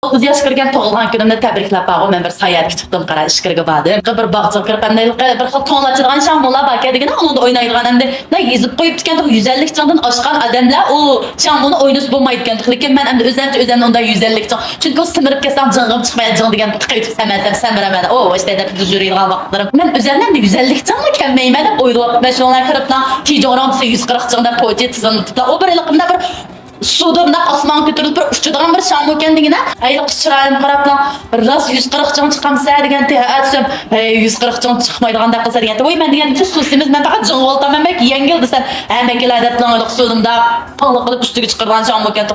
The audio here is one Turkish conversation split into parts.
9 yosh kirgan tug'ilgan kunimni tabriklab bag'im men bir sayohatga chiqdim qara ishkirga bordim. Bir bog'cha kirib bir xil tonlachirgan shamolar baka degan unda o'ynaydigan endi yezib qo'yib ekan 150 changdan oshgan odamlar u shamoni o'ynab bo'lmaydi ekan. Lekin men endi o'zimcha unda 150 chang. Chunki u simirib kelsam jing'im chiqmaydi jing degan tiqaytib samasam samiramadi. O işte deb yuradigan vaqtlarim. Men o'zimdan 150 changmi kelmayman deb o'ylab ben shunlar kiribdan tijoram 140 changda po'ti tizimni o bir liqimda bir sudumda osmon ko'tarilib bir uchidan bir sham ekanligina ayliq chiroyim qarab bir ras 140 chang chiqamsa degan atsam 140 chang chiqmaydiganda qilsa degan voy men degan susimiz men faqat jing oltaman bek yengil desan amakilar deb ayliq sudumda pangli qilib ustiga chiqargan sham ekan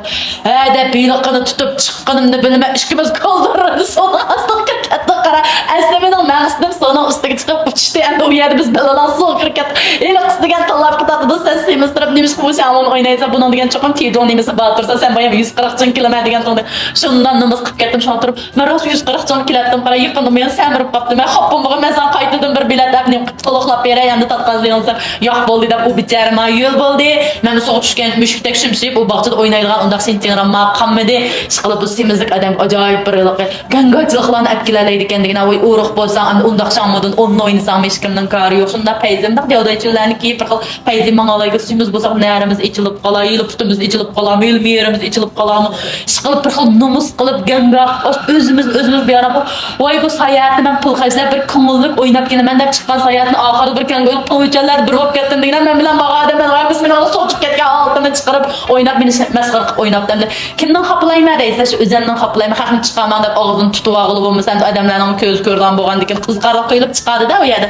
deb biliqini tutib chiqqanimni bilmay ishkimiz qoldirdi sona asliga katta qara asli mening maqsadim sona ustiga chiqib uçishdi endi u yerda biz bilan so'l kirkat ayliq degan talab ketadi sen semestrib nemish qilib shamon o'ynaysa buni degan chiqim tidon Neyse batırsa sen bayağı 140 can kilometre diyen sonra şundan namaz kılıp gittim şu an durup ben rast 140 can kilometre para yıkandım ben semirip kaptım ben hoppum bugün ben sana kayıtladım bir bilet yapayım kıtılıqlap beri yandı tatkazlayonsam yok boldu da bu biterime yıl boldu ben soğuk düşken müşkütek şimşip o bahçede oynaydıgan ondak sentigram maqam mıydı sıkılıp bu semizlik adam acayip bir ılıqı gangacılıqlarını etkilerleydi kendine oy uğruq bolsan ondak şamudun onun oynasam eşkimden karı yok şunda peyzim de diyorda içilerini kiyip peyzim mağalayı suyumuz bolsak neyarımız içilip kalay yılıp tutumuz içilip kalam yerimiz içilip kalamı sıkılıp bir xil numus qılıp ganga özümüz bir ara bu vay bu sayahatni ben pul xarjlab bir ko'ngillik o'ynab kelaman deb chiqqan sayahatni oxiri bir kanga to'ychalar bir bo'lib ketdim degan men bilan baqa odamlar voy bismillah sochib ketgan oltini chiqarib o'ynab meni masxara qilib o'ynab demdi kimdan xaplayman deysiz shu o'zimdan xaplayman haqni chiqaman deb og'zini tutib og'ilib bo'lmasa odamlarning ko'z ko'rgan bo'lgan degan qizqarib qo'yilib chiqadi da u yerda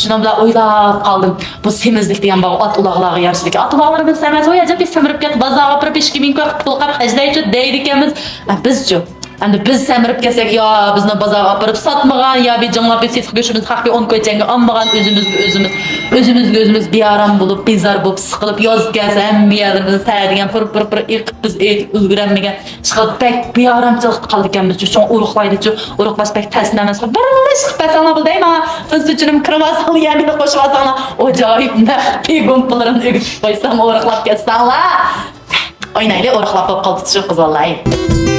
shuni bilan o'ylab qoldim bu semizlik degan bog' ot uloqlarga yarışlik ot uloqlarimiz emas u yerda biz semirib ketib bozorga 5-2 ming pul qilib hajlaychi deydi ekanmiz bizchi endi biz semirib kelsak yo bizni bozorga olib borib sotmagan yo bir jinglab sesiq go'shimiz haqli 10 ko'changa olmagan o'zimiz bearam bo'lib bezar bo'lib siqilib yoz kelsa hamma yerimizni tayadigan bir ilk biz ulguramagan chiqib pek bearamchilik qildi ekanmiz chun uruqlaydichu uruqlash pek tasna emas bir chiqib pasana buldayman tinchchinim kirmasan yamini qo'shmasan ajoyib pegun pullarni o'gitib qo'ysam uruqlab ketsanlar oynayli uruqlab qolib qoldi shu qizallar